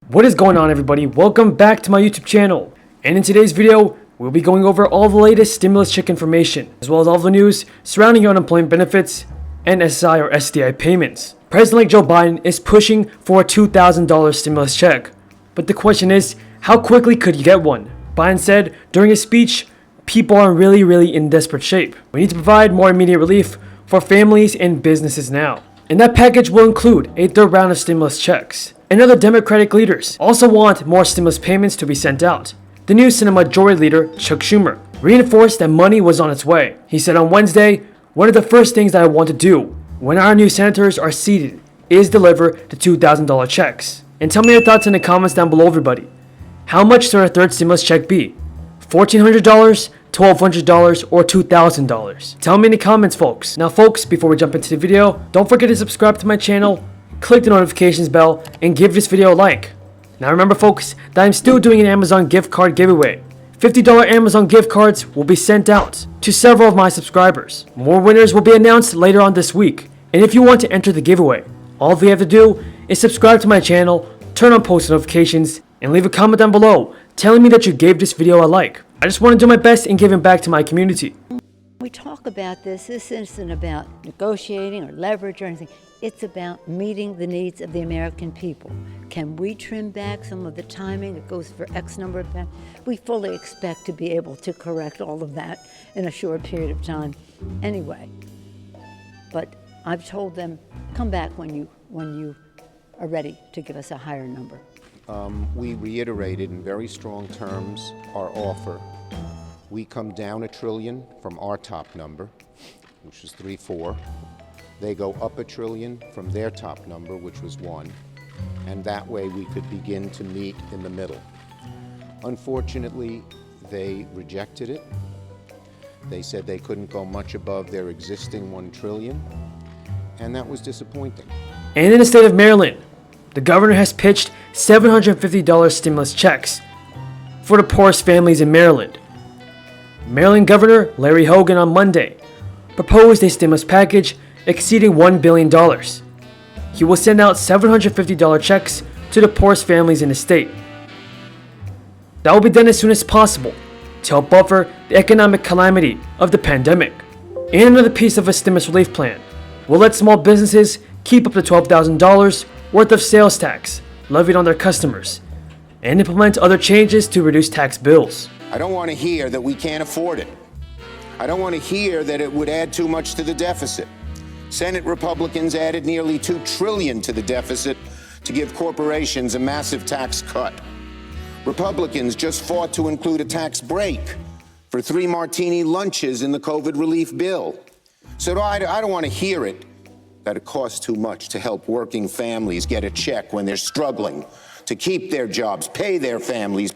What is going on, everybody? Welcome back to my YouTube channel. And in today's video, we'll be going over all the latest stimulus check information, as well as all the news surrounding your unemployment benefits and SSI or SDI payments. President-elect Joe Biden is pushing for a $2,000 stimulus check. But the question is, how quickly could you get one? Biden said during his speech, people are really in desperate shape. We need to provide more immediate relief for families and businesses now. And that package will include a third round of stimulus checks. And other Democratic leaders also want more stimulus payments to be sent out. The new Senate Majority Leader, Chuck Schumer, reinforced that money was on its way. He said on Wednesday, "One of the first things that I want to do when our new senators are seated is deliver the $2,000 checks." And tell me your thoughts in the comments down below, everybody. How much should our third stimulus check be? $1,400, $1,200, or $2,000? Tell me in the comments, folks. Now, folks, before we jump into the video, don't forget to subscribe to my channel, click the notifications bell, and give this video a like. Now remember, folks, that I'm still doing an Amazon gift card giveaway. $50 Amazon gift cards will be sent out to several of my subscribers. More winners will be announced later on this week. And if you want to enter the giveaway, all you have to do is subscribe to my channel, turn on post notifications, and leave a comment down below telling me that you gave this video a like. I just want to do my best in giving back to my community. We talk about this isn't about negotiating or leverage or anything. It's about meeting the needs of the American people. Can we trim back some of the timing that goes for X number of times? We fully expect to be able to correct all of that in a short period of time anyway. But I've told them, come back when you are ready to give us a higher number. We reiterated in very strong terms our offer. We come down $1 trillion from our top number, which is 3.4. They go up $1 trillion from their top number, which was 1. And that way we could begin to meet in the middle. Unfortunately, they rejected it. They said they couldn't go much above their existing $1 trillion, and that was disappointing. And in the state of Maryland, the governor has pitched $750 stimulus checks for the poorest families in Maryland. Maryland Governor Larry Hogan on Monday proposed a stimulus package exceeding $1 billion. He will send out $750 checks to the poorest families in the state. That will be done as soon as possible to help buffer the economic calamity of the pandemic. And another piece of a stimulus relief plan will let small businesses keep up to $12,000 worth of sales tax levied on their customers and implement other changes to reduce tax bills. I don't want to hear that we can't afford it. I don't want to hear that it would add too much to the deficit. Senate Republicans added nearly $2 trillion to the deficit to give corporations a massive tax cut. Republicans just fought to include a tax break for 3 martini lunches in the COVID relief bill. So I don't want to hear it that it costs too much to help working families get a check when they're struggling to keep their jobs, pay their families,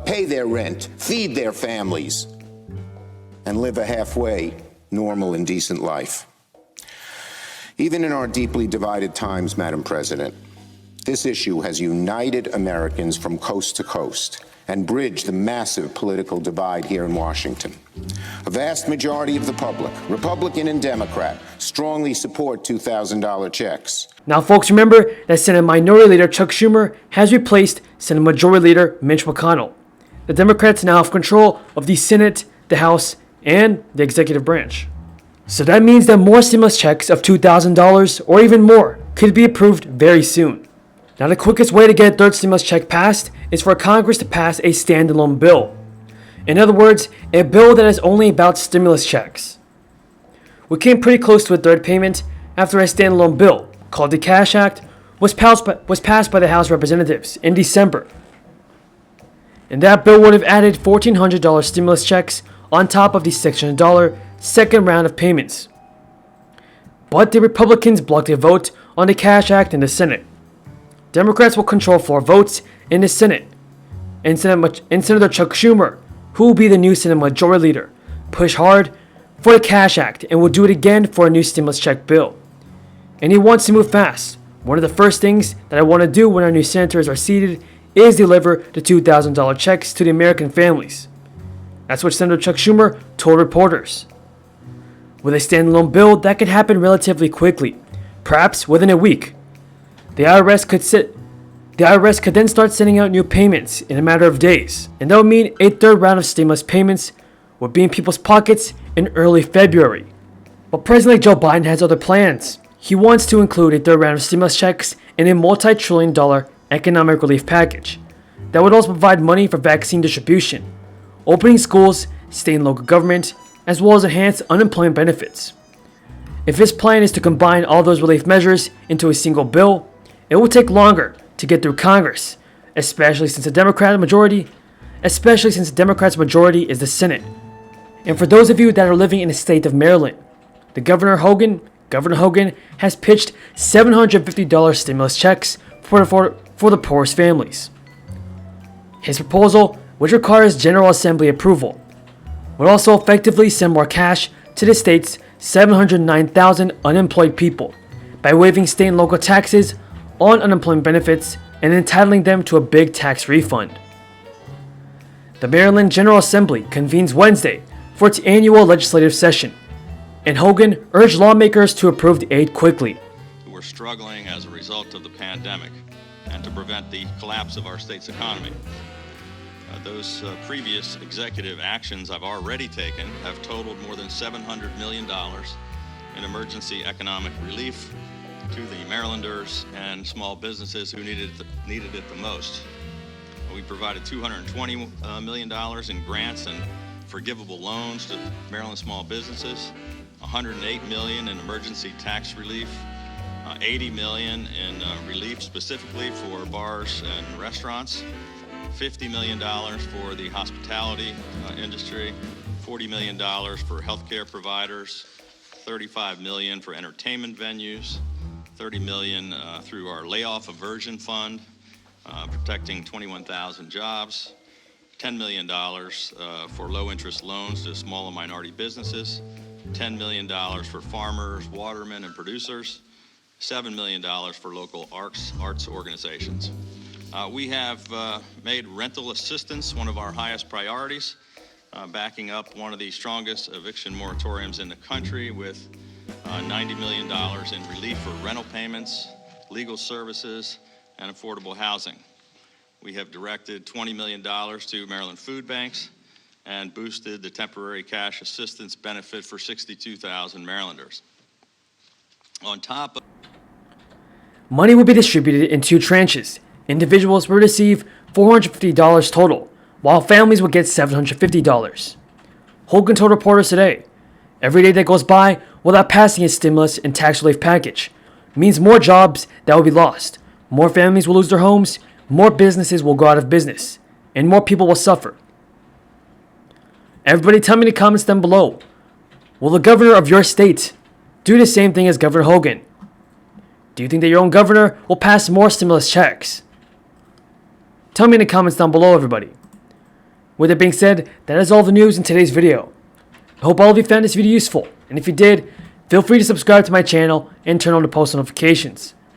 pay their rent, feed their families, and live a halfway normal and decent life. Even in our deeply divided times, Madam President, this issue has united Americans from coast to coast and bridged the massive political divide here in Washington. A vast majority of the public, Republican and Democrat, strongly support $2,000 checks. Now, folks, remember that Senate Minority Leader Chuck Schumer has replaced Senate Majority Leader Mitch McConnell. The Democrats now have control of the Senate, the House, and the executive branch. So that means that more stimulus checks of $2,000 or even more could be approved very soon. Now, the quickest way to get a third stimulus check passed is for Congress to pass a standalone bill. In other words, a bill that is only about stimulus checks. We came pretty close to a third payment after a standalone bill called the Cash Act was passed by the House Representatives in December. And that bill would have added $1,400 stimulus checks on top of the $600 second round of payments. But the Republicans blocked a vote on the Cash Act in the Senate. Democrats will control 4 votes in the Senate, and Senator Chuck Schumer, who will be the new Senate Majority Leader, push hard for the Cash Act and will do it again for a new stimulus check bill. And he wants to move fast. One of the first things that I want to do when our new senators are seated is deliver the $2,000 checks to the American families. That's what Senator Chuck Schumer told reporters. With a standalone bill, that could happen relatively quickly, perhaps within a week. The IRS could The IRS could then start sending out new payments in a matter of days, and that would mean a third round of stimulus payments would be in people's pockets in early February. But President Joe Biden has other plans. He wants to include a third round of stimulus checks in a multi-trillion-dollar economic relief package that would also provide money for vaccine distribution, opening schools, state and local government, as well as enhance unemployment benefits. If his plan is to combine all those relief measures into a single bill, it will take longer to get through Congress, especially since the Democratic majority is the Senate. And for those of you that are living in the state of Maryland, Governor Hogan has pitched $750 stimulus checks for the poorest families. His proposal, which requires General Assembly approval, would also effectively send more cash to the state's 709,000 unemployed people by waiving state and local taxes on unemployment benefits and entitling them to a big tax refund. The Maryland General Assembly convenes Wednesday for its annual legislative session, and Hogan urged lawmakers to approve the aid quickly. We're struggling as a result of the pandemic and to prevent the collapse of our state's economy. Those previous executive actions I've already taken have totaled more than $700 million in emergency economic relief to the Marylanders and small businesses who needed it the most. We provided $220 million in grants and forgivable loans to Maryland small businesses, $108 million in emergency tax relief, $80 million in relief specifically for bars and restaurants, $50 million for the hospitality industry, $40 million for healthcare providers, $35 million for entertainment venues, $30 million through our layoff aversion fund, protecting 21,000 jobs, $10 million for low-interest loans to small and minority businesses, $10 million for farmers, watermen, and producers, $7 million for local arts organizations. We have made rental assistance one of our highest priorities, backing up one of the strongest eviction moratoriums in the country with $90 million in relief for rental payments, legal services, and affordable housing. We have directed $20 million to Maryland food banks and boosted the temporary cash assistance benefit for 62,000 Marylanders. On top of Money will be distributed in two tranches. Individuals will receive $450 total, while families will get $750. Hogan told reporters today, "Every day that goes by without passing a stimulus and tax relief package means more jobs that will be lost, more families will lose their homes, more businesses will go out of business, and more people will suffer." Everybody tell me in the comments down below, will the governor of your state do the same thing as Governor Hogan? Do you think that your own governor will pass more stimulus checks? Tell me in the comments down below, everybody. With that being said, that is all the news in today's video. I hope all of you found this video useful, and if you did, feel free to subscribe to my channel and turn on the post notifications.